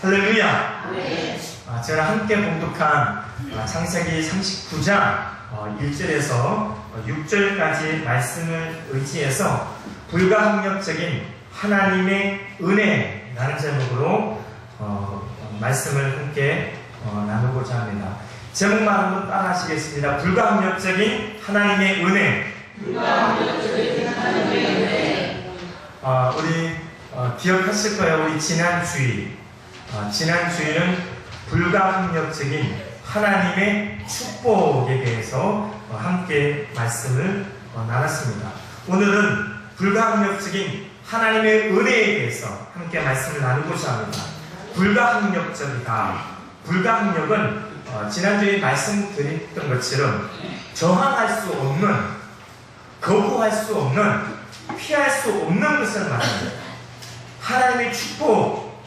할렐루야! 네. 저랑 함께 봉독한 창세기 39장 1절에서 6절까지 말씀을 의지해서 불가항력적인 하나님의 은혜라는 제목으로 말씀을 함께 나누고자 합니다. 제목만 한번 따라하시겠습니다. 불가항력적인 하나님의 은혜. 불가항력적인 하나님의 은혜. 우리 기억하실 거예요. 우리 지난 주일은 불가항력적인 하나님의 축복에 대해서 함께 말씀을 나눴습니다. 오늘은 불가항력적인 하나님의 은혜에 대해서 함께 말씀을 나누고자 합니다. 불가항력적이다. 불가항력은 지난주에 말씀드렸던 것처럼 저항할 수 없는, 거부할 수 없는, 피할 수 없는 것을 말합니다. 하나님의 축복,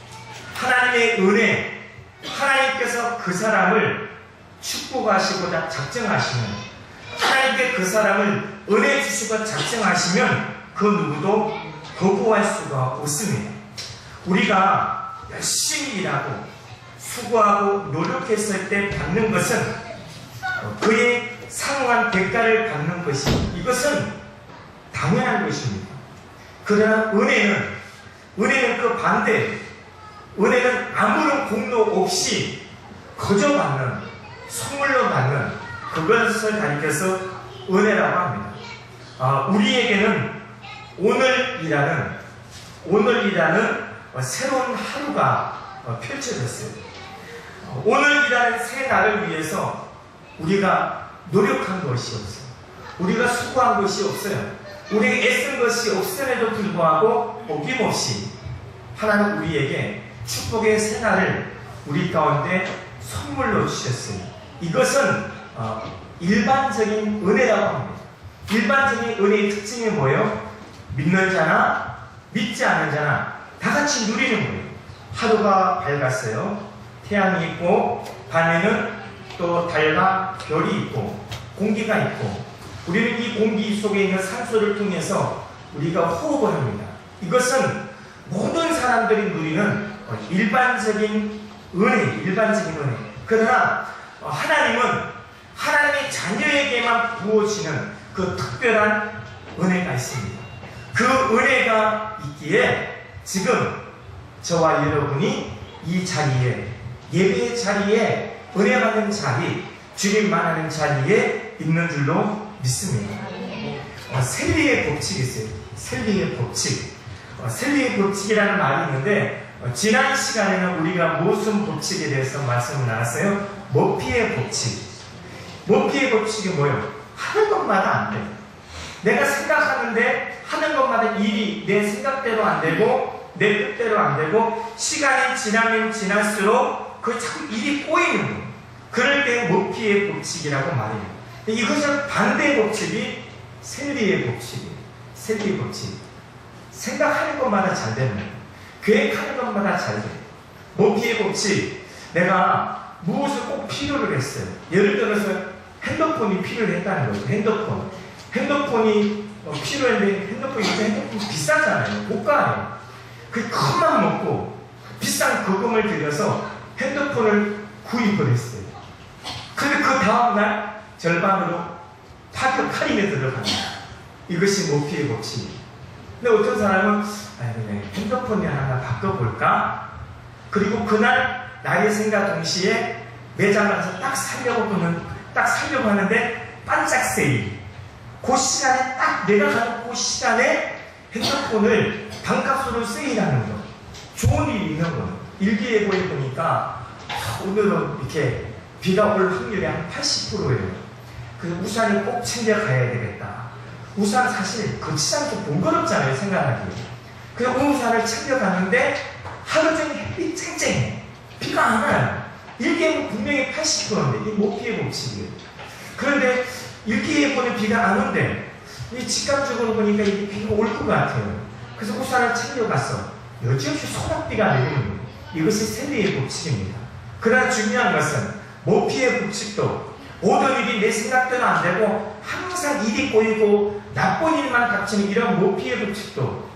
하나님의 은혜, 하나님께서 그 사람을 축복하시고자 작정하시면, 하나님께 그 사람을 은혜 주시고 작정하시면 그 누구도 거부할 수가 없습니다. 우리가 열심히 일하고 수고하고 노력했을 때 받는 것은 그의 상응한 대가를 받는 것이, 이것은 당연한 것입니다. 그러나 은혜는 그 반대, 은혜는 아무런 공로 없이 거저 받는, 선물로 받는 그것을 가리켜서 은혜라고 합니다. 우리에게는 오늘이라는 새로운 하루가 펼쳐졌어요. 오늘이라는 새 날을 위해서 우리가 노력한 것이 없어요. 우리가 수고한 것이 없어요. 우리가 애쓴 것이 없음에도 불구하고 어김없이 하나님 우리에게 축복의 새날을 우리 가운데 선물로 주셨어요. 이것은 일반적인 은혜라고 합니다. 일반적인 은혜의 특징이 뭐예요? 믿는 자나 믿지 않는 자나 다 같이 누리는 거예요. 하루가 밝았어요. 태양이 있고 밤에는 또 달과 별이 있고 공기가 있고, 우리는 이 공기 속에 있는 산소를 통해서 우리가 호흡을 합니다. 이것은 모든 사람들이 누리는 일반적인 은혜. 그러나 하나님은 하나님의 자녀에게만 부어지는 그 특별한 은혜가 있습니다. 그 은혜가 있기에 지금 저와 여러분이 이 자리에, 예배의 자리에, 은혜 받는 자리, 주님만 하는 자리에 있는 줄로 믿습니다. 셀리의 법칙이 있어요. 셀리의 법칙이라는 말이 있는데, 지난 시간에는 우리가 무슨 법칙에 대해서 말씀을 나눴어요? 머피의 법칙. 머피의 법칙이 뭐예요? 하는 것마다 안 돼요. 내가 생각하는데 하는 것마다 일이 내 생각대로 안 되고 내 뜻대로 안 되고, 시간이 지나면 지날수록 그 자꾸 일이 꼬이는 거예요. 그럴 때 머피의 법칙이라고 말해요. 이것은 반대의 법칙이 셀리의 법칙이에요. 셀리의 법칙. 생각하는 것마다 잘 되는 거예요. 계획하는 것마다 잘 돼요. 머피의 법칙. 내가 무엇을 꼭 필요를 했어요. 예를 들어서 핸드폰이 필요했다는 거예요. 핸드폰이 필요했는데 핸드폰이 비싸잖아요. 고가예요. 그 큰 맘 먹고 비싼 거금을 들여서 핸드폰을 구입을 했어요. 근데 그 다음날 절반으로 파격 할인에 들어갑니다. 이것이 머피의 법칙. 근데 어떤 사람은 핸드폰이 하나 바꿔볼까? 그리고 그날 나의 생각 동시에 매장을 가서 딱 살려고 하는데 반짝 세일. 그 시간에 딱 내가 가는 그 시간에 핸드폰을 반값으로 세일하는 거. 좋은 일이 있는 거. 일기예보에 보니까 오늘은 이렇게 비가 올 확률이 한 80%예요. 그래서 우산을 꼭 챙겨가야 되겠다. 우산 사실 거치장도 번거롭잖아요, 생각하기에. 그래서 우산을 챙겨가는데 하루 종일 햇빛 쨍쨍해. 비가 안 와요. 일기예보 분명히 80%인데 이게 머피의 법칙이에요. 그런데 일기예보는 비가 안 온대. 이 직감적으로 보니까 이게 비가 올 것 같아요. 그래서 우산을 챙겨갔어. 여지없이 소낙비가 내리는 거예요. 이것이 세대의 법칙입니다. 그러나 중요한 것은 모피의 법칙도 모든 일이 내 생각대로 안 되고 항상 일이 꼬이고 나쁜 일만 닥치는 이런 모피의 법칙도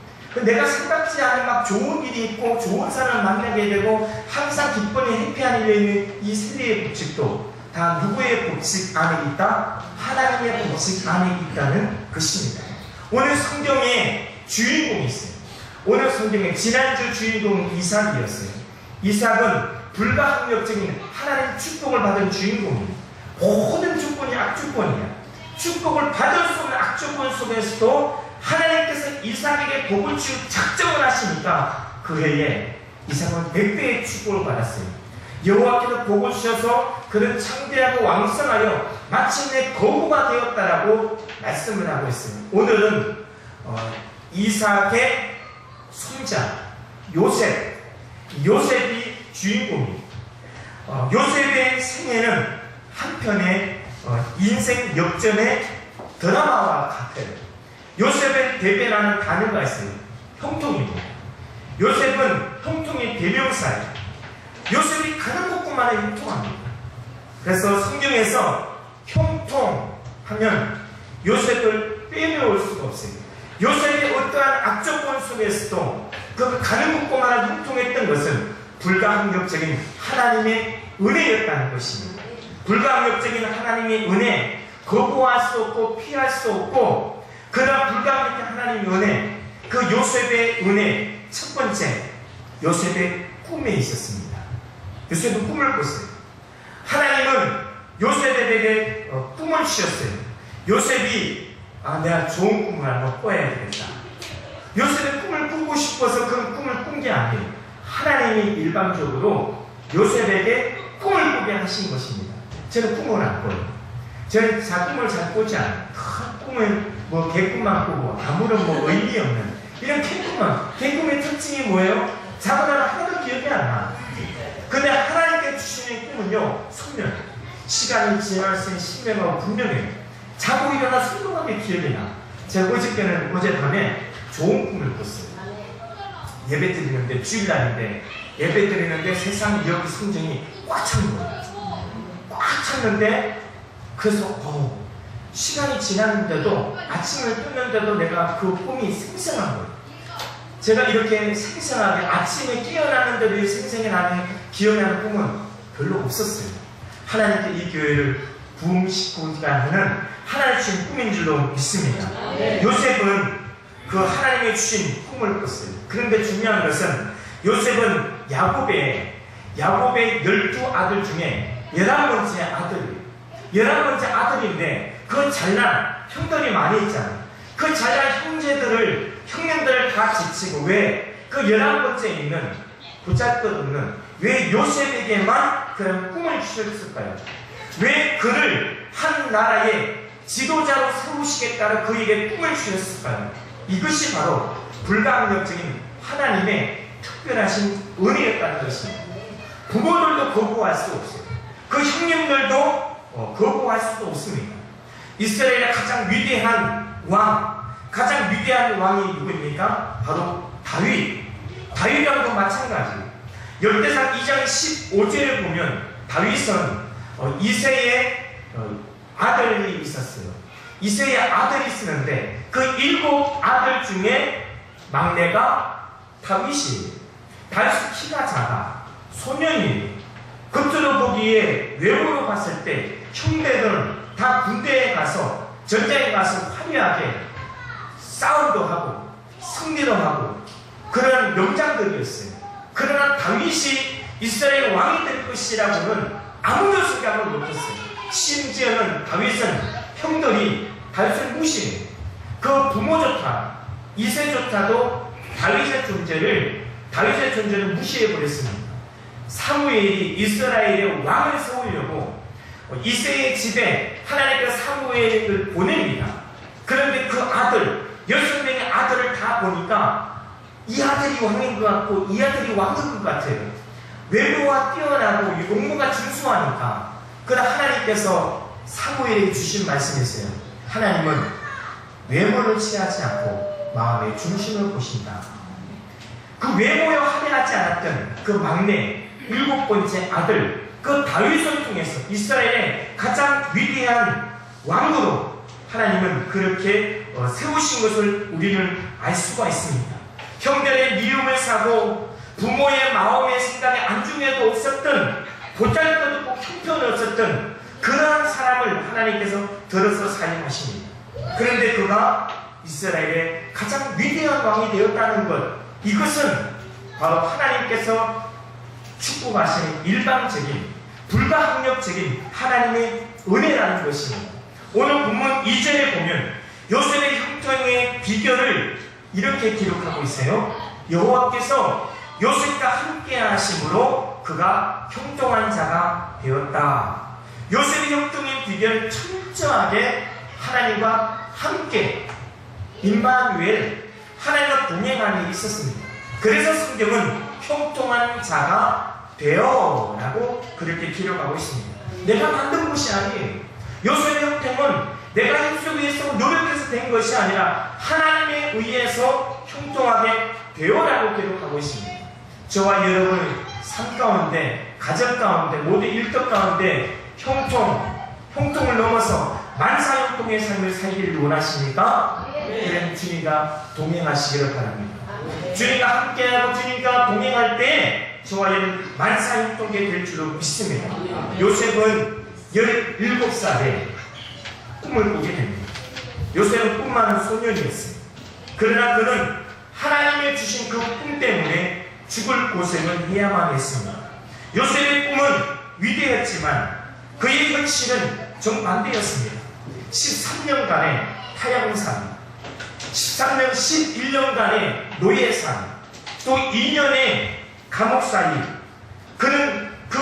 내가 생각지 않은 막 좋은 일이 있고 좋은 사람을 만나게 되고 항상 기쁨이 해피한 일이 있는 이 세대의 법칙도 다 누구의 법칙 안에 있다? 하나님의 법칙 안에 있다는 것입니다. 오늘 성경에 주인공이 있어요. 오늘 성경에 지난주 주인공은 이삭이었어요. 이삭은 불가항력적인 하나님 축복을 받은 주인공입니다. 모든 조건이 악조건이야. 축복을 받을 수 없는 악조건 속에서도 하나님께서 이삭에게 복을 주어 작정을 하시니까 그 해에 이삭은 100배의 축복을 받았어요. 여호와께서 복을 주셔서 그는 창대하고 왕성하여 마침내 거구가 되었다라고 말씀을 하고 있어요. 오늘은 이삭의 손자 요셉이 주인공입니다. 요셉의 생애는 한편의 인생 역전의 드라마와 같아요. 요셉의 대배라는 단어가 있어요. 형통입니다. 요셉은 형통의 대명사예요. 요셉이 가는 곳만에 형통합니다. 그래서 성경에서 형통하면 요셉을 빼놓을 수가 없어요. 요셉의 어떠한 악조건 속에서도 그 가는 곳만에 형통했던 것은 불가항력적인 하나님의 은혜였다는 것입니다. 불가항력적인 하나님의 은혜, 거부할 수 없고 피할 수 없고 그러나 불가항력적인 하나님의 은혜, 그 요셉의 은혜 첫 번째, 요셉의 꿈에 있었습니다. 요셉은 꿈을 꿨어요. 하나님은 요셉에게 꿈을 주셨어요. 요셉이 내가 좋은 꿈을 한번 꿔야 되겠다. 요셉의 꿈을 꾸고 싶어서 그런 꿈을 꾼 게 아니에요. 하나님이 일방적으로 요셉에게 꿈을 꾸게 하신 것입니다. 저는 꿈을 안 꿔요. 저는 꿈을 잘 꾸지 않아요. 꿈은 개꿈만 꾸고 아무런 의미 없는 이런 개꿈의 특징이 뭐예요? 자고 나면 하나도 기억이 안 나. 근데 하나님께 주시는 꿈은요, 선명. 시간이 지날수록 신명하고 분명해요. 자고 일어나 선명하게 기억이 나. 제가 어젯밤에 좋은 꿈을 꿨어요. 예배 드리는데, 주일날인데, 예배 드리는데 세상 여기 성전이 꽉 찬 거예요. 꽉 찼는데, 그래서, 시간이 지났는데도, 아침을 떴는데도 내가 그 꿈이 생생한 거예요. 제가 이렇게 생생하게 아침에 깨어났는데도 생생하게 기억나는 꿈은 별로 없었어요. 하나님께 이 교회를 부흥시키고자 하는 하나님 주신 꿈인 줄로 믿습니다. 요셉은 그 하나님이 주신 꿈을 꿨어요. 그런데 중요한 것은 요셉은 야곱의 12아들 중에 11번째 아들이에요. 11번째 아들인데 그 잘난 형들이 많이 있잖아요. 그 잘난 형님들을 다 지치고 왜 그 11번째에 있는 보잘것없는 왜 요셉에게만 그런 꿈을 주셨을까요? 왜 그를 한 나라의 지도자로 세우시겠다고 그에게 꿈을 주셨을까요? 이것이 바로 불가항력적인 하나님의 특별하신 은혜였다는 것입니다. 부모들도 거부할 수 없어요. 그 형님들도 거부할 수도 없습니다. 이스라엘의 가장 위대한 왕이 누구입니까? 바로 다윗이랑도 마찬가지예요. 열대상 2장 15절을 보면 다윗은 이새의 아들이 있었어요. 이새의 아들이 있었는데 그 7아들 중에 막내가 다윗이에요. 다윗은 키가 작아 소년이에요. 겉으로 보기에 외모로 봤을 때 형제들은 다 군대에 가서 전장에 가서 화려하게 싸움도 하고 승리도 하고 그런 명장들이었어요. 그러나 다윗이 이스라엘 왕이 될 것이라고는 아무도 생각을 못했어요. 심지어는 다윗은 형들이 다윗을 무시해요. 그 부모조차 이새조차도 다윗의 존재를 무시해버렸습니다. 사무엘이 이스라엘의 왕을 세우려고 이새의 집에 하나님께서 사무엘을 보냅니다. 그런데 그 아들 6명의 아들을 다 보니까 이 아들이 왕인 것 같고 이 아들이 왕인 것 같아요. 외모가 뛰어나고 용모가 준수하니까. 그러나 하나님께서 사무엘에게 주신 말씀이 있어요. 하나님은 외모를 취하지 않고 마음의 중심을 보신다. 그 외모에 화려하지 않았던 그 막내 7번째 아들, 그 다윗을 통해서 이스라엘의 가장 위대한 왕으로 하나님은 그렇게 세우신 것을 우리는 알 수가 있습니다. 형들의 미움을 사고 부모의 마음의 생각에 안중에도 없었던, 보잘것없고 형편이 없었던 그러한 사람을 하나님께서 들어서 사용하십니다. 그런데 그가 이스라엘의 가장 위대한 왕이 되었다는 것, 이것은 바로 하나님께서 축복하시는 일방적인 불가항력적인 하나님의 은혜라는 것입니다. 오늘 본문 2절에 보면 요셉의 형통의 비결을 이렇게 기록하고 있어요. 여호와께서 요셉과 함께 하심으로 그가 형통한 자가 되었다. 요셉의 형통의 비결은 철저하게 하나님과 함께 임마누엘, 하나님과 동행하는 일이 있었습니다. 그래서 성경은 형통한 자가 되어 라고 그렇게 기록하고 있습니다. 내가 만든 것이 아니에요. 요셉의 형통은 내가 힘쓰기 위해서 노력해서 된 것이 아니라 하나님에 의해서 형통하게 되어라고 기록하고 있습니다. 저와 여러분의 삶 가운데, 가정 가운데, 모두 일터 가운데 형통을 넘어서 만사형통의 삶을 살기를 원하십니까? 그럼 주님과 동행하시기를 바랍니다. 주님과 함께하고 주님과 동행할 때 저와 여러분 만사형통이 될 줄로 믿습니다. 요셉은 17살에 꿈을 꾸게 됩니다. 요셉은 꿈 많은 소년이었어요. 그러나 그는 하나님의 주신 그 꿈 때문에 죽을 고생을 해야만 했습니다. 요셉의 꿈은 위대했지만 그의 현실은 정반대였습니다. 13년간의 타향산, 13년, 11년간의 노예산, 또 2년의 감옥살이, 그는 그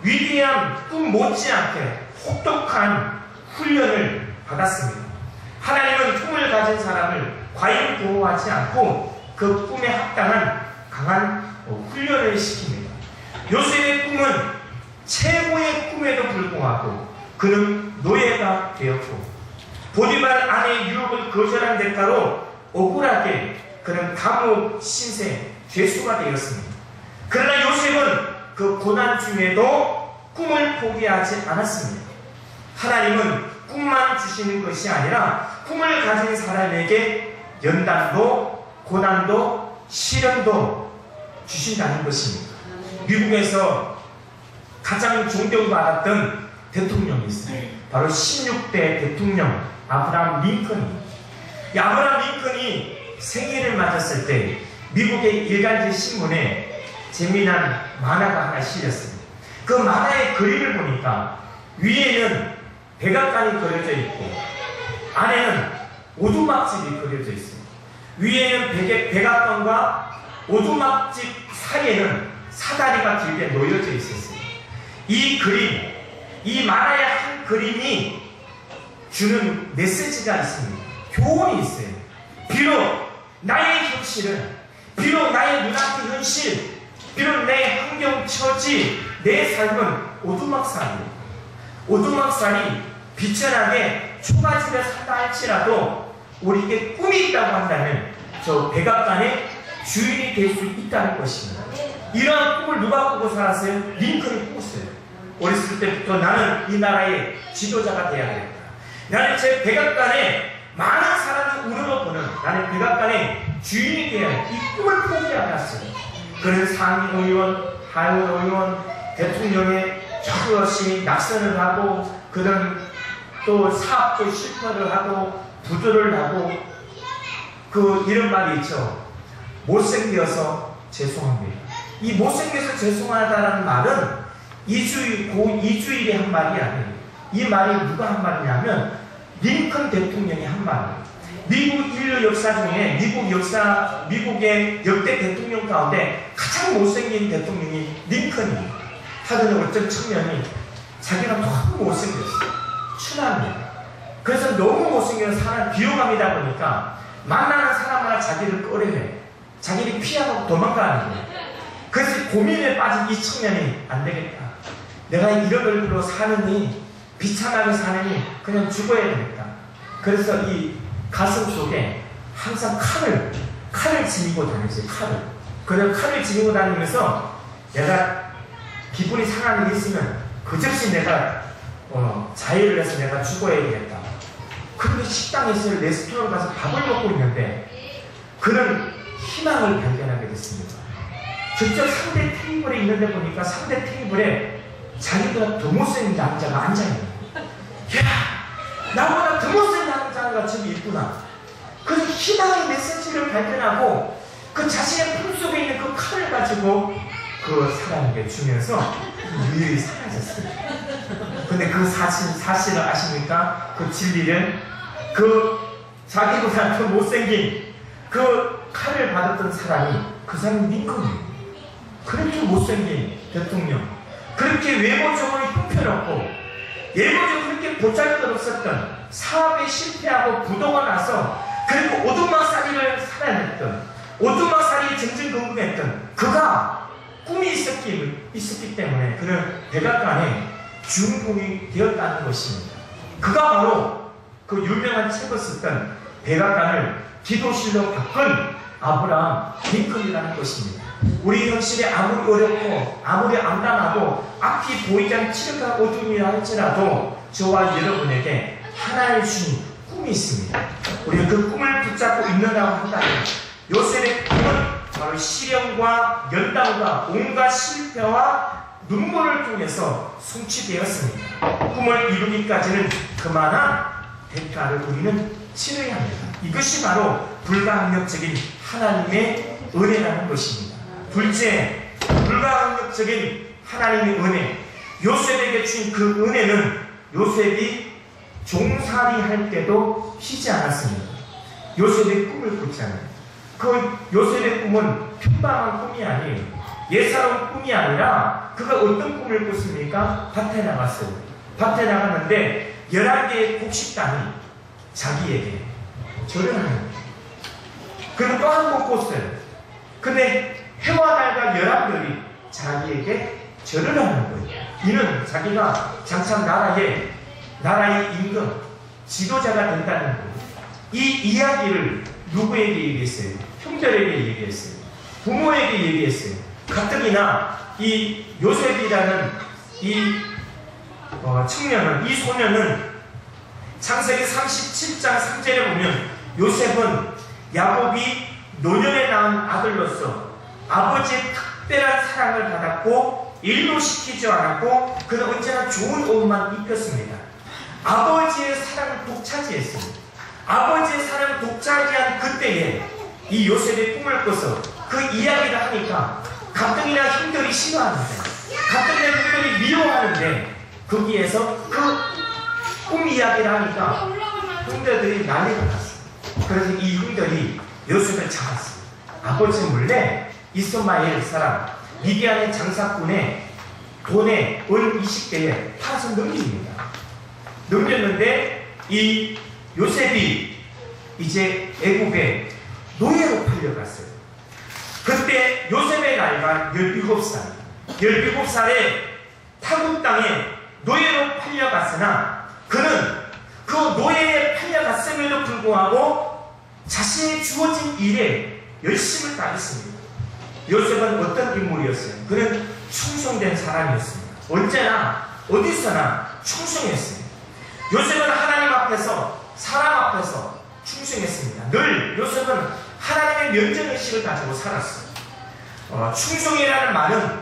위대한 꿈 못지않게 혹독한 훈련을 받았습니다. 하나님은 꿈을 가진 사람을 과연 보호하지 않고 그 꿈에 합당한 강한 훈련을 시킵니다. 요셉의 꿈은 최고의 꿈에도 불구하고 그는 노예가 되었고 보디발 아내의 유혹을 거절한 대가로 억울하게 그는 감옥 신세 죄수가 되었습니다. 그러나 요셉은 그 고난 중에도 꿈을 포기하지 않았습니다. 하나님은 꿈만 주시는 것이 아니라 꿈을 가진 사람에게 연단도 고난도 시련도 주신다는 것입니다. 미국에서 가장 존경받았던 대통령이 있어요. 바로 16대 대통령 아브라함 링컨이. 이 아브라함 링컨이 생일을 맞았을 때 미국의 일간지 신문에 재미난 만화가 하나 실렸습니다. 그 만화의 그림을 보니까 위에는 백악관이 그려져 있고 안에는 오두막집이 그려져 있습니다. 위에는 백악관과 오두막집 사이에는 사다리가 길게 놓여져 있었어요. 이 그림, 이 만화의 한 그림이 주는 메시지가 있습니다. 교훈이 있어요. 비록 나의 현실은, 비록 나의 눈앞의 현실, 비록 내 환경 처지, 내 삶은 오두막살이에요. 오두막살이 비천하게 초가집에 산다 할지라도 우리에게 꿈이 있다고 한다면 저 백악관의 주인이 될 수 있다는 것입니다. 이러한 꿈을 누가 꾸고 살았어요? 링컨이 꿨어요. 어렸을 때부터 나는 이 나라의 지도자가 되어야겠다. 나는 제 백악관에 많은 사람을 우러러보는, 나는 백악관의 주인이 되어야 이 꿈을 포기하지 않았어요. 그는 상임의원, 하원의원, 대통령의 저것이 낙선을 하고 그는 또 사업도 실패를 하고 부도를 하고 그 이런 말이 있죠. 못생겨서 죄송합니다. 이 못생겨서 죄송하다는 말은 이주일이 한 말이 아니에요. 이 말이 누가 한 말이냐면 링컨 대통령이 한 말이에요. 미국 인류 역사 중에 미국의 역대 대통령 가운데 가장 못생긴 대통령이 링컨이에요. 하더니 어떤 청년이 자기가 너무 못생겼어요. 추남이에요. 그래서 너무 못생겨서 사람 비호감이다 보니까 만나는 사람마다 자기를 꺼려해요. 자기를 피하고 도망가는 거예요. 그래서 고민에 빠진 이 청년이 안 되겠다. 내가 이런 얼굴로 사느니 비참하게 사느니 그냥 죽어야 되겠다. 그래서 이 가슴 속에 항상 칼을 지니고 다녔어요. 그래서 칼을 지니고 다니면서 내가 기분이 상한 일이 있으면 그저씨 내가 자해를 해서 내가 죽어야 되겠다. 그런데 식당에서 레스토랑 가서 밥을 먹고 있는데 그는 희망을 발견하게 됐습니다. 직접 상대 테이블에 있는데 보니까 상대 테이블에 자기보다 더 못생긴 남자가 앉아있는 거예요. 야, 나보다 더 못생긴 남자가 저기 있구나. 그래서 희망의 메시지를 발견하고 그 자신의 품속에 있는 그 칼을 가지고 그 사람에게 주면서 유유히 사라졌어요. 근데 그 사실을 아십니까? 그 진리를 그 자기보다 더 못생긴 그 칼을 받았던 사람이 그 사람이 링컨이에요. 그렇게 못생긴 대통령, 그렇게 외모적으로 형편없고 외모적으로 그렇게 보잘것없었던 사업에 실패하고 부도가 나서 그리고 오두막살이를 살아냈던 오두막살이 전전긍긍했던 그가 꿈이 있었기 때문에 그는 백악관의 주인공이 되었다는 것입니다. 그가 바로 그 유명한 책을 썼던 백악관을 기도실로 바꾼 아브라함 링컨이라는 것입니다. 우리 현실에 아무리 어렵고 아무리 암담하고 앞이 보이지 않는 칠흑과 어둠이라 할지라도 저와 여러분에게 하나의 주신 꿈이 있습니다. 우리가 그 꿈을 붙잡고 있는다고 한다면 요셉의 꿈은 바로 시련과 연단과 온갖 실패와 눈물을 통해서 성취되었습니다. 꿈을 이루기까지는 그만한 대가를 우리는 치러야 합니다. 이것이 바로 불가항력적인 하나님의 은혜라는 것입니다. 둘째, 불가항력적인 하나님의 은혜. 요셉에게 주신 그 은혜는 요셉이 종살이 할 때도 쉬지 않았습니다. 요셉의 꿈을 꿨잖아요. 그 요셉의 꿈은 평범한 꿈이 아니에요. 예사로운 꿈이 아니라 그가 어떤 꿈을 꿨습니까? 밭에 나갔어요. 밭에 나갔는데 11개의 곡식단이 자기에게 절을 하는 거예요. 그리고 또 한 번 꿨어요. 근데 해와 달과 11별이 자기에게 절을 하는 거예요. 이는 자기가 장차 나라의 임금, 지도자가 된다는 거예요. 이 이야기를 누구에게 얘기했어요? 형제에게 얘기했어요. 부모에게 얘기했어요. 가뜩이나 이 요셉이라는 이 청년은, 이 소년은 창세기 37장 3절에 보면 요셉은 야곱이 노년에 낳은 아들로서 아버지의 특별한 사랑을 받았고 일도 시키지 않았고 그는 언제나 좋은 옷만 입혔습니다. 아버지의 사랑을 독차지했습니다. 아버지의 사랑을 독차지한 그때에 이 요셉의 꿈을 꿔서 그 이야기를 하니까 가뜩이나 형들이 싫어하는데 가뜩이나 형들이 미워하는데 거기에서 그 꿈 이야기를 하니까 형들이 난리가 났어요. 그래서 이 형들이 요셉을 잡았어요. 아버지 몰래 이스마엘 사람 미디안의 장사꾼의 돈에 은 20개에 팔아서 넘깁니다. 넘겼는데 이 요셉이 이제 애국에 노예로 팔려갔어요. 그때 요셉의 나이가 17살. 17살에 타국 땅에 노예로 팔려갔으나 그는 그 노예에 팔려갔음에도 불구하고 자신의 주어진 일에 열심을 다했습니다. 요셉은 어떤 인물이었어요? 그는 충성된 사람이었습니다. 언제나 어디서나 충성했습니다. 요셉은 하나님 앞에서 사람 앞에서 충성했습니다. 늘 요셉은 하나님의 면전의식을 가지고 살았어요. 충성이라는 말은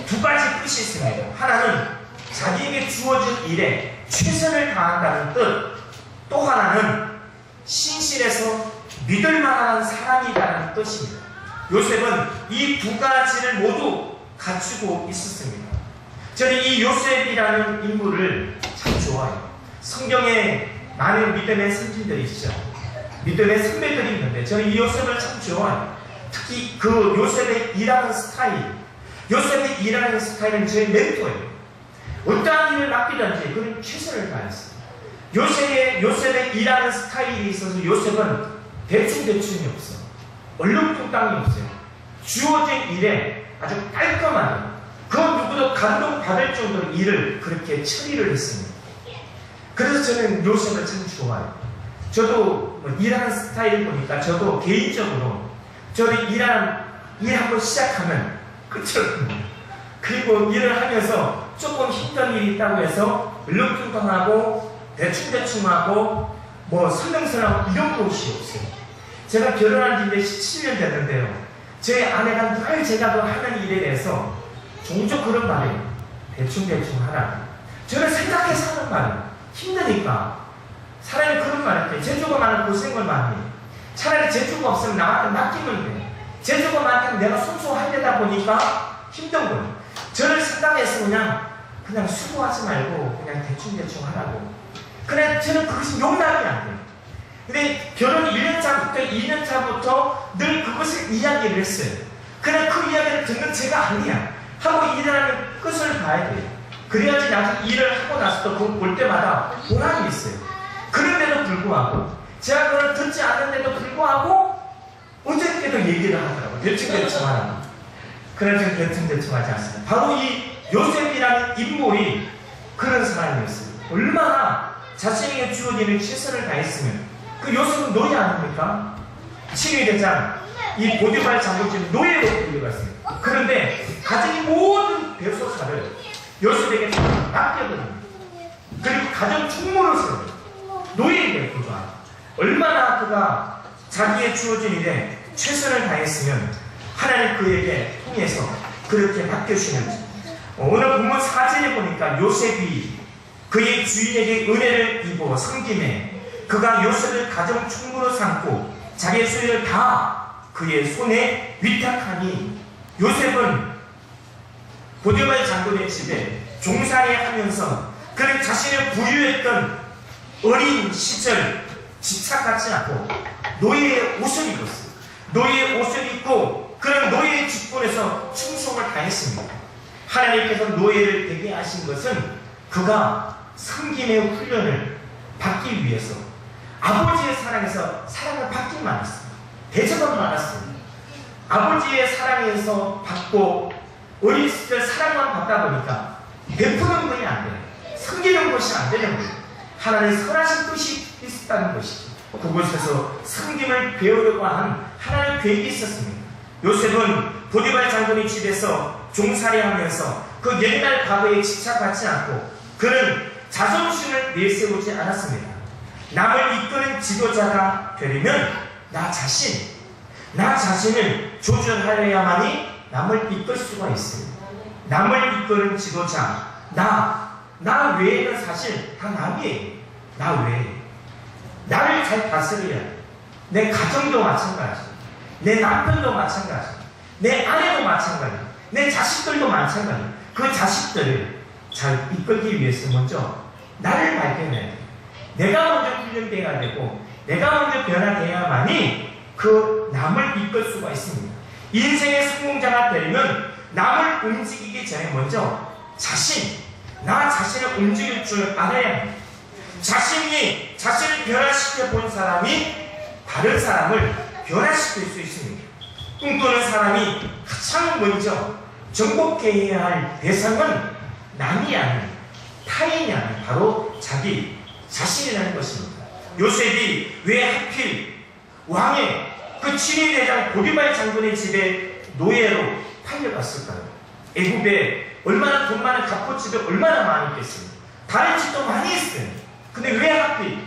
두 가지 뜻이 있습니다. 하나는 자기에게 주어진 일에 최선을 다한다는 뜻, 또 하나는 신실해서 믿을 만한 사람이라는 뜻입니다. 요셉은 이 두 가지를 모두 갖추고 있었습니다. 저는 이 요셉이라는 인물을 참 좋아해요. 성경에 많은 믿음의 선진들이 있죠. 믿음의 선배들이 있는데 저는 이 요셉을 참 좋아해요. 특히 그 요셉의 일하는 스타일, 요셉의 일하는 스타일은 저의 멘토예요. 어떠한 일을 맡기든지 그는 최선을 다했어요. 요셉의 일하는 스타일이 있어서 요셉은 대충이 없어. 얼렁뚱땅이 없어요. 주어진 일에 아주 깔끔하게 그 누구도 감동받을 정도로 일을 그렇게 처리를 했습니다. 그래서 저는 요셉을 참 좋아해요. 저도 일하는 스타일 보니까 저도 개인적으로 저는 일하는 일 한번 시작하면 끝이 없습니다. 그리고 일을 하면서 조금 힘든 일이 있다고 해서 울렁뚱땅하고 대충대충하고 뭐 설렁설렁 이런 것이 없어요. 제가 결혼한 지 이제 17년 됐는데요. 제 아내가 늘 제가 하는 일에 대해서 종종 그런 말이에요. 대충대충 하라. 저는 생각해서 하는 말이에요. 힘드니까. 사람이 그런 말을 때 재주가 많은 고생을 많이 해. 차라리 재주가 없으면 나한테 맡기면 돼. 재주가 많다면 내가 순수하려다 보니까 힘든 거예요. 저를 생각해서 그냥 수고하지 말고 그냥 대충대충 하라고. 그래, 저는 그것이 용납이 안 돼요. 근데 결혼 1년차부터 2년차부터 늘 그것을 이야기를 했어요. 그래, 그 이야기를 듣는 제가 아니야. 하고 일하는 끝을 봐야 돼요. 그래야지 나중에 일을 하고 나서도 그걸 볼 때마다 보람이 있어요. 그런데도 불구하고, 제가 그걸 듣지 않는데도 불구하고, 어저께도 얘기를 하더라고요. 대충대충 하라고. 그래, 저는 대충대충 하지 않습니다. 바로 이 요셉이라는 인물이 그런 사람이었어요. 얼마나 자신에게 주어지는 최선을 다했으면, 그 요셉은 노예 아닙니까? 칭의대장, 이 보디발 장군집 노예로 끌려갔어요. 그런데 가정의 모든 배소사를 요셉에게 맡겨버립니다. 그리고 가정 충무를 세워요. 노예에게 도전. 얼마나 그가 자기의 주어진 일에 최선을 다했으면 하나님 그에게 통해서 그렇게 맡겨주시는지. 오늘 본문 4절에 보니까 요셉이 그의 주인에게 은혜를 입어 섬김에 그가 요셉을 가정 충무로 삼고 자기의 소유를 다 그의 손에 위탁하니 요셉은 보디발 장군의 집에 종살이 하면서 그는 자신을 부유했던 어린 시절 집착하지 않고 노예의 옷을 입었어요. 노예의 옷을 입고 그는 노예의 직분에서 충성을 다했습니다. 하나님께서 노예를 되게 하신 것은 그가 섬김의 훈련을 받기 위해서 아버지의 사랑에서 사랑을 받기만 했습니다. 대접은 받았습니다. 아버지의 사랑에서 받고 어린 시절 사랑만 받다 보니까 베푸는 것이 안 돼요. 섬기는 것이 안 되는 거예요. 하나님의 선하신 뜻이 있었다는 것이죠. 그곳에서 섬김을 배우려고 한 하나님의 계획이 있었습니다. 요셉은 보디발 장군의 집에서 종살이하면서 그 옛날 과거에 집착하지 않고 그는 자존심을 내세우지 않았습니다. 남을 이끄는 지도자가 되려면 나 자신을 조절하여야만이 남을 이끌 수가 있습니다. 남을 이끄는 지도자, 나 외에는 사실 다 남이에요. 나 외에. 나를 잘 다스려야 돼. 내 가정도 마찬가지, 내 남편도 마찬가지, 내 아내도 마찬가지, 내 자식들도 마찬가지. 그 자식들을 잘 이끌기 위해서 먼저 나를 발견해야 돼. 내가 먼저 훈련되어야 되고 내가 먼저 변화되어야만이 그 남을 이끌 수가 있습니다. 인생의 성공자가 되려면 남을 움직이기 전에 먼저 나 자신을 움직일 줄 알아야 합니다. 자신이 자신을 변화시켜 본 사람이 다른 사람을 변화시킬 수 있습니다. 꿈꾸는 사람이 가장 먼저 정복해야 할 대상은 남이 아닌 타인이 아닌 바로 자기 자신이라는 것입니다. 요셉이 왜 하필 왕의 그 친위대장 보디발 장군의 집에 노예로 팔려갔을까요? 애굽에 얼마나 돈 많은 갑포집에 얼마나 많이 있겠습니까? 다른 집도 많이 있어요. 근데 왜 하필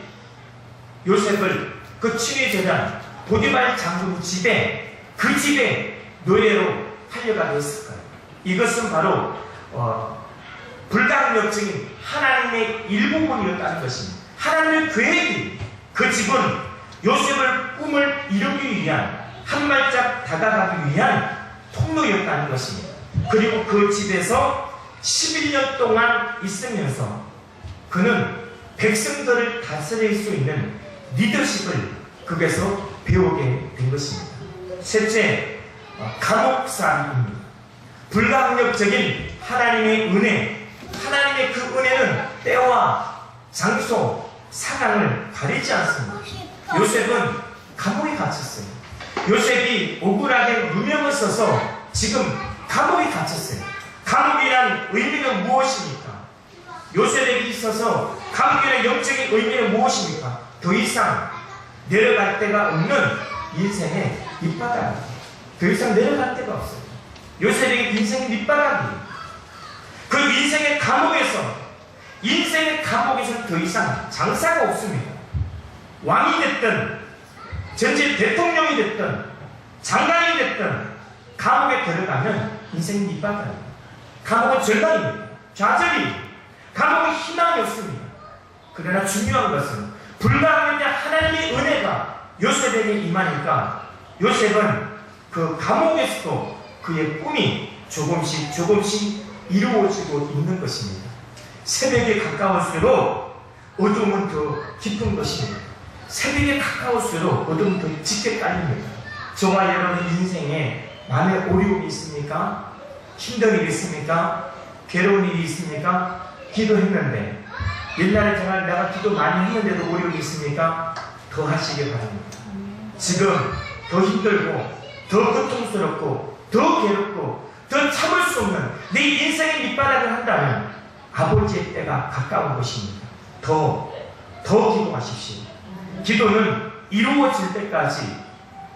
요셉을 그 친위대장 보디발 장군 집에 그 집에 노예로 팔려가게 했을까요? 이것은 바로 불가항력적인 하나님의 일부분이었다는 것입니다. 하나님의 계획이 그 집은 요셉을 꿈을 이루기 위한 한 발짝 다가가기 위한 통로였다는 것입니다. 그리고 그 집에서 11년 동안 있으면서 그는 백성들을 다스릴 수 있는 리더십을 거기서 배우게 된 것입니다. 셋째, 감옥살이입니다. 불가항력적인 하나님의 은혜, 하나님의 그 은혜는 때와 장소, 상황을 가리지 않습니다. 요셉은 감옥에 갇혔어요. 요셉이 억울하게 누명을 써서 지금 감옥에 갇혔어요. 감옥이란 의미는 무엇입니까? 요셉에게 있어서 감옥이란 영적인 의미는 무엇입니까? 더 이상 내려갈 데가 없는 인생의 밑바닥입니다. 더 이상 내려갈 데가 없어요. 요셉에게 인생의 밑바닥이에요. 그 인생의 감옥에서 더 이상 장사가 없습니다. 왕이 됐든 전직 대통령이 됐든 장관이 됐든 감옥에 들어가면 인생의 밑바닥이에요. 감옥은 절망입니다. 좌절이에요. 감옥은 희망이 없습니다. 그러나 중요한 것은 불가항력의 하나님의 은혜가 요셉에게 임하니까 요셉은 그 감옥에서도 그의 꿈이 조금씩 이루어지고 있는 것입니다. 새벽에 가까울수록 어둠은 더 깊은 것입니다. 새벽에 가까울수록 어둠은 더 짙게 깔립니다. 저와 여러분의 인생에 마음에 어려움이 있습니까? 힘든 일이 있습니까? 괴로운 일이 있습니까? 기도했는데 옛날에 정말 내가 기도 많이 했는데도 어려움이 있습니까? 더 하시길 바랍니다. 지금 더 힘들고 더 고통스럽고 더 괴롭고 더 참을 수 없는 내 인생의 밑바닥을 한다면 아버지의 때가 가까운 것입니다. 더 기도하십시오. 기도는 이루어질 때까지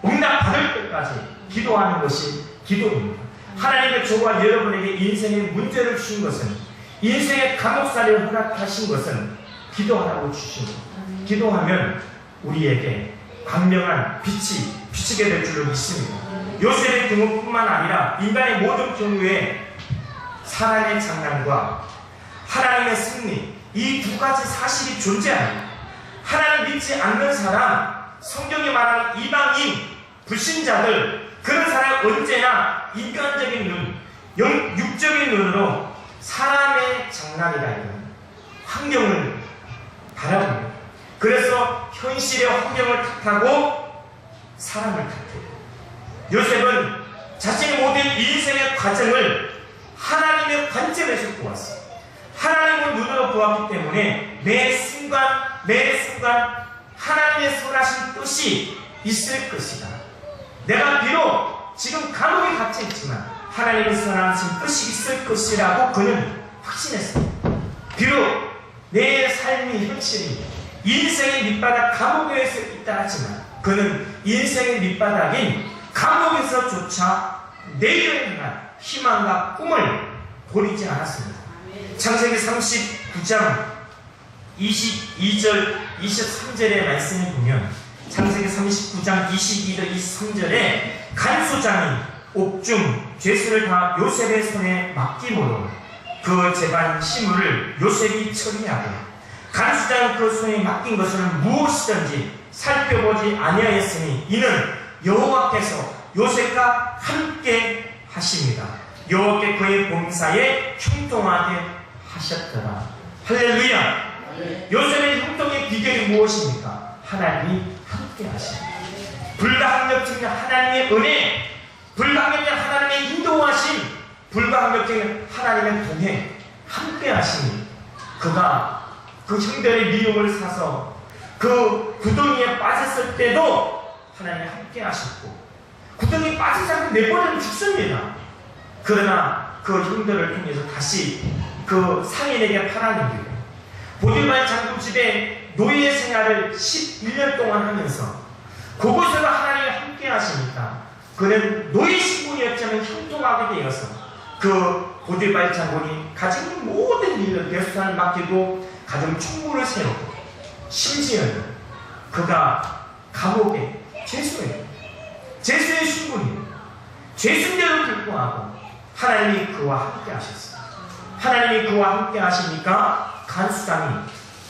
응답받을 때까지 기도하는 것이 기도입니다. 하나님의 저와 여러분에게 인생의 문제를 주신 것은 인생의 감옥살이를 허락하신 것은 기도하라고 주신 것. 기도하면 우리에게 광명한 빛이 비치게 될 줄을 믿습니다. 요셉의 경우뿐만 아니라 인간의 모든 경우에 사람의 장난과 하나님의 승리, 이 두 가지 사실이 존재합니다. 하나님 믿지 않는 사람, 성경에 말하는 이방인, 불신자들, 그런 사람 언제나 인간적인 눈, 육적인 눈으로 사람의 장난이라 이런 환경을 바라봅니다. 그래서 현실의 환경을 탓하고 사람을 탓해요. 요셉은 자신의 모든 인생의 과정을 하나님의 관점에서 보았어요. 하나님을 눈으로 보았기 때문에 매 순간 하나님의 선하신 뜻이 있을 것이다. 내가 비록 지금 감옥에 갇혀 있지만 하나님의 선하신 뜻이 있을 것이라고 그는 확신했어요. 비록 내 삶의 현실이 인생의 밑바닥 감옥에서 있다 하지만 그는 인생의 밑바닥인 감옥에서조차 내일을 향한 희망과 꿈을 버리지 않았습니다. 창세기 39장 22절 23절의 말씀을 보면 창세기 39장 22절 23절에 간수장이 옥중 죄수를 다 요셉의 손에 맡김으로 그 재반 시물을 요셉이 처리하고 간수장은 그 손에 맡긴 것은 무엇이든지 살펴보지 아니하였으니 이는 여호와께서 요셉과 함께 하십니다. 여호와께 그의 봉사에 형통하게 하셨더라. 할렐루야. 요셉의 형통의 비결이 무엇입니까? 하나님이 함께 하십니다. 불가항력적인 하나님의 은혜, 불가항력적인 하나님의 인도하심, 불가항력적인 하나님의 동행, 함께 하시니 그가 그 형들의 미움을 사서 그 구덩이에 빠졌을 때도 하나님이 함께 하셨고 구덩이에 빠진 사람은 내버려두면 죽습니다. 그러나 그 형들을 통해서 다시 그 상인에게 팔아넘기고 보디발 장군 집에 노예 생활을 11년 동안 하면서 그곳에서 하나님이 함께 하시니까 그는 노예 신분이었지만 형통하게 되어서 그 보디발 장군이 가진 모든 일을 대수산을 맡기고 가정 총무를 세우고 심지어는 그가 감옥에 죄수의 신분이에요. 죄수인데도 불구하고 하나님이 그와 함께 하셨어요. 하나님이 그와 함께 하시니까 간수장이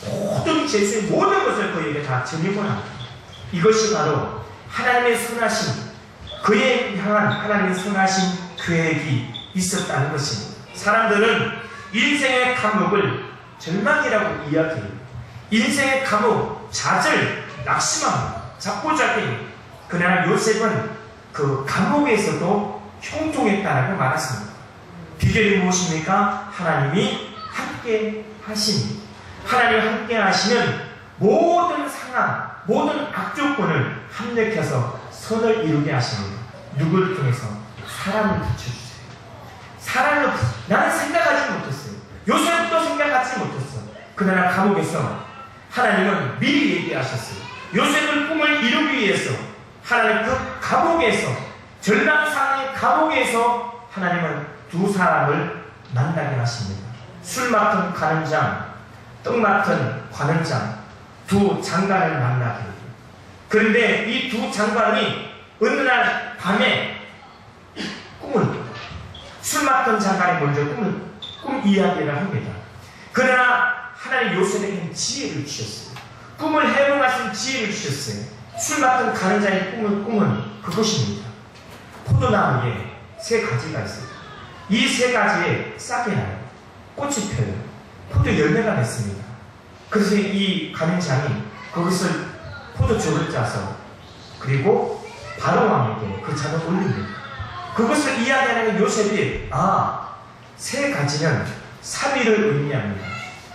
모든 죄수의 모든 것을 그에게 다 전임을 합니다. 이것이 바로 하나님의 선하신 그에 향한 하나님의 선하신 계획이 있었다는 것입니다. 사람들은 인생의 감옥을 절망이라고 이야기해요. 인생의 감옥, 좌절, 낙심함, 잡고잡이. 그러나 요셉은 그 감옥에서도 형통했다라고 말했습니다. 비결이 무엇입니까? 하나님이 함께 하시니. 하나님이 함께 하시면 모든 상황, 모든 악조건을 합력해서 선을 이루게 하십니다. 누구를 통해서? 사람을 붙여주세요. 사람을 나는 생각하지 못했어요. 요셉도 생각하지 못했어. 그러나 감옥에서 하나님은 미리 얘기하셨어요. 요셉의 꿈을 이루기 위해서 하나님 그 감옥에서 절망상의 감옥에서 하나님은 두 사람을 만나게 하십니다. 술 맡은 간원장, 떡 맡은 관원장, 두 장관을 만나게 해요. 그런데 이 두 장관이 어느 날 밤에 꿈을 꿔요. 술 맡은 장관이 먼저 꿈 이야기를 합니다. 그러나 하나님 요셉에게는 지혜를 주셨어요. 꿈을 해몽하신 지혜를 주셨어요. 술 맡은 간원장의 꿈은 그것입니다. 포도나무에 세 가지가 있어요. 이 세 가지에 싹이 나요. 꽃이 펴요. 포도 열매가 맺습니다. 그래서 이 간원장이 그것을 포도주를 짜서 그리고 바로왕에게 그 잔을 올립니다. 그것을 이야기하는 요셉이 세 가지는 3일을 의미합니다.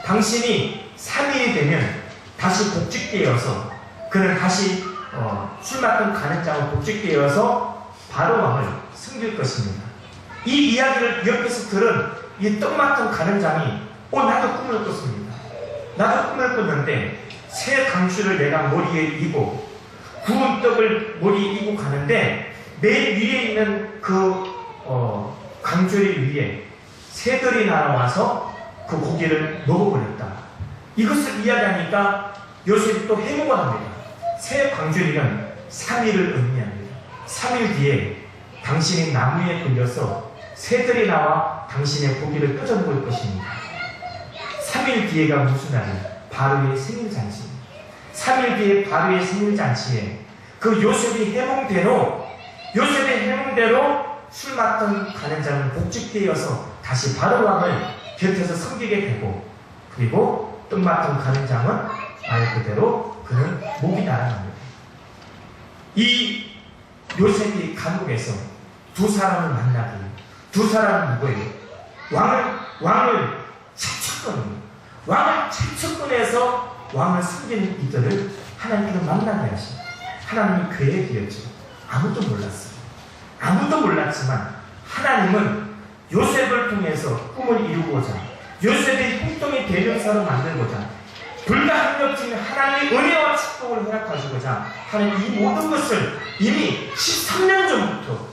당신이 3일이 되면 다시 복직되어서 그는 다시 술 맡은 간원장을 복직되어서 바로왕을 섬길 것입니다. 이 이야기를 옆에서 들은 이 떡 맡은 간원장이 나도 꿈을 꿨습니다. 나도 꿈을 꿨는데 새 강주를 내가 머리에 이고 구운 떡을 머리에 이고 가는데 맨 위에 있는 그 강주리 위에 새들이 날아와서 그 고기를 먹어버렸다. 이것을 이야기하니까 요셉이 또 해몽을 합니다. 새 강주리는 3일을 의미합니다. 3일 뒤에 당신이 나무에 걸려서 새들이 나와 당신의 고기를 뜯어먹을 것입니다. 3일 뒤에가 무슨 날이에요? 바로의 생일잔치입니다. 3일 뒤에 바로의 생일잔치에 그 요셉의 해몽대로 술 맡던 간원장은 복직되어서 다시 바로왕을 곁에서 섬기게 되고 그리고 떡 맡은 간원장은 말 그대로 그는 목이 날아갑니다. 이 요셉이 감옥에서 두 사람을 만나기 두 사람은 누구예요? 왕을 채찍거립니다. 왕을 채찍거려서 왕을 섬기는 이들을 하나님께서 만나게 하십니다. 하나님이 계획이었죠. 아무도 몰랐어요. 아무도 몰랐지만 하나님은 요셉을 통해서 꿈을 이루고자 요셉의 행동의 대명사로 만들고자 불가항력적인 하나님의 은혜와 축복을 허락하시고자 하는 이 모든 것을 이미 13년 전부터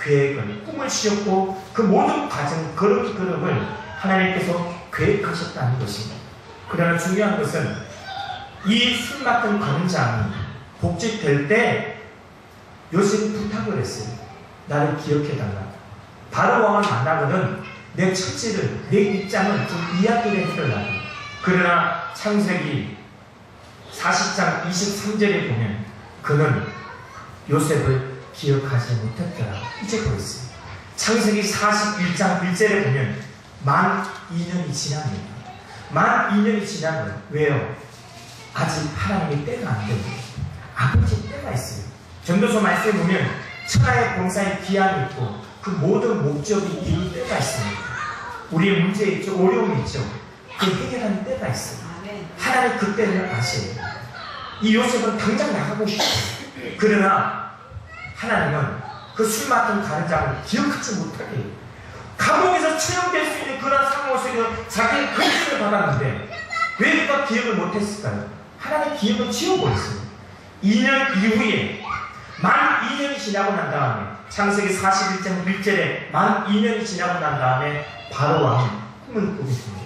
계획을 꿈을 지었고 그 모든 과정 걸음을 하나님께서 계획하셨다는 것입니다. 그러나 중요한 것은 이 술 맡은 관원장이 복직될 때 요셉이 부탁을 했어요. 나를 기억해달라. 바로왕을 만나거든 내 처지를 내 입장을 좀 이야기를 해달라고. 그러나 창세기 40장 23절에 보면 그는 요셉을 기억하지 못했더라. 잊어버렸어요. 있어요. 창세기 41장 1절에 보면 만 2년이 지납니다. 만 2년이 지나면 왜요? 아직 하나님의 때가 안 됩니다. 아버지 때가 있어요. 전도서 말씀에 보면 천하의 봉사에 기한이 있고 그 모든 목적이 이룰 때가 있습니다. 우리의 문제 있죠. 어려움이 있죠. 그 해결하는 때가 있어요. 하나님 그 때를 아세요. 이 요셉은 당장 나가고 싶어요. 그러나 하나님은 그 술 맡은 간원장을 기억하지 못하게 해요. 감옥에서 처형될 수 있는 그런 상황 속에서 자기의 근심을 받았는데 왜 그가 기억을 못했을까요? 하나님 기억을 지워버렸어요. 2년 이후에 만 2년이 지나고 난 다음에 창세기 41장 1절에 만 2년이 지나고 난 다음에 바로왕이 꿈을 꾸게 됩니다.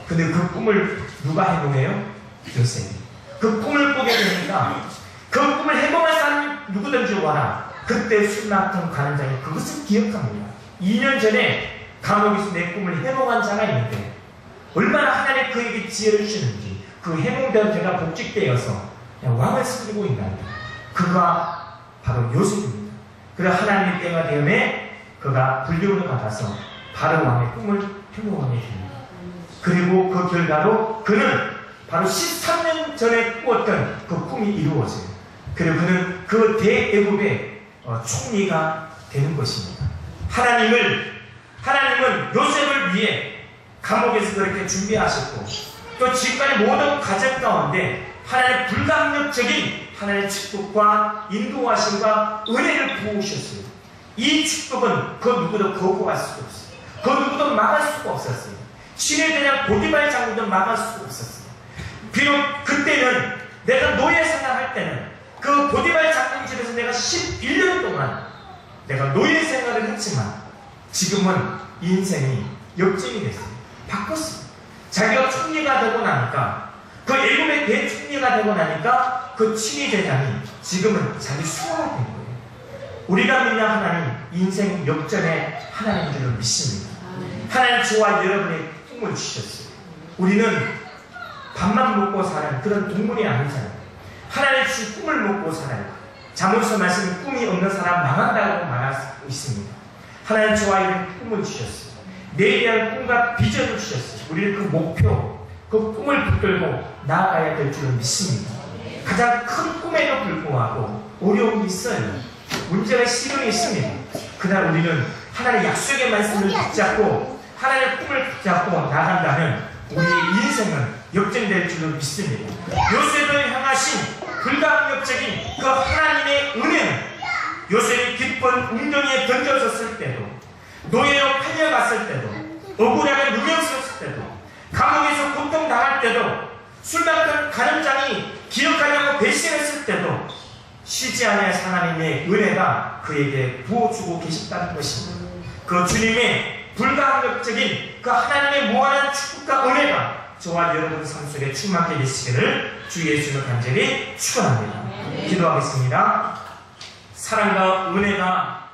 근데 그 꿈을 누가 해몽해요? 요셉이. 그 꿈을 꾸게 되니까 그 꿈을 해몽할 사람이 누구든지 와라. 그때 술 맡은 간원장이 그것을 기억합니다. 2년 전에 감옥에서 내 꿈을 해몽한 자가 있는데 얼마나 하나님 그에게 지혜를 주시는지 그 해몽대로 제가 복직되어서 왕을 섬기고 있나요? 그가 바로 요셉입니다. 그리고 하나님의 때가 되음에 그가 불륜을 받아서 바로 왕의 꿈을 해몽하게 됩니다. 그리고 그 결과로 그는 바로 13년 전에 꾸었던 그 꿈이 이루어져요. 그리고 그는 그 대애굽의 총리가 되는 것입니다. 하나님은 요셉을 위해 감옥에서 그렇게 준비하셨고 또 지금까지 모든 가정 가운데 하나님의 불가항력적인 하나님의 축복과 인도하심과 은혜를 부으셨어요. 이 축복은 그 누구도 거부할 수가 없어요. 그 누구도 막을 수가 없었어요. 신의 대장 보디발 장군도 막을 수가 없었어요. 비록 그때는 내가 노예 생활할 때는 그 보디발 장군 집에서 내가 11년 동안 내가 노예 생활을 했지만 지금은 인생이 역전이 됐어요. 바꿨어요. 자기가 총리가 되고 나니까, 그 애굽의 대총리가 되고 나니까 그 친위대장이 지금은 자기 수호가 된 거예요. 우리가 믿는 하나님, 인생 역전의 하나님인 줄 믿습니다. 하나님 저와 여러분의 꿈을 주셨어요. 우리는 밥만 먹고 사는 그런 동물이 아니잖아요. 하나님 주신 꿈을 먹고 살아요. 잠언서 말씀에 꿈이 없는 사람 망한다고 말하고 있습니다. 하나님 저와 여러분의 꿈을 주셨어요. 내에 대한 꿈과 비전을 주셨어요. 우리는 그 목표, 그 꿈을 붙들고 나아가야 될 줄을 믿습니다. 가장 큰 꿈에도 불구하고 어려움이 있어요. 문제가 시련이 있습니다. 그러나 우리는 하나님의 약속의 말씀을 붙잡고 하나님의 꿈을 붙잡고 나간다면 우리의 인생은 역전될 줄을 믿습니다. 요셉을 향하신 불가항력적인 그 하나님의 은혜는 요셉이 깊은 웅덩이에 던져졌을 때도, 노예로 팔려갔을 때도, 억울하게 누명쓰였을 때도, 감옥에서 고통당할 때도, 술 먹던 가늠장이 기억하려고 배신했을 때도 쉬지 않을 하나님의 은혜가 그에게 부어주고 계셨다는 것입니다. 그 주님의 불가항력적인 그 하나님의 무한한 축복과 은혜가 저와 여러분 삶 속에 충만하게 되시기를 주 예수님을 간절히 축원합니다. 기도하겠습니다. 사랑과 은혜가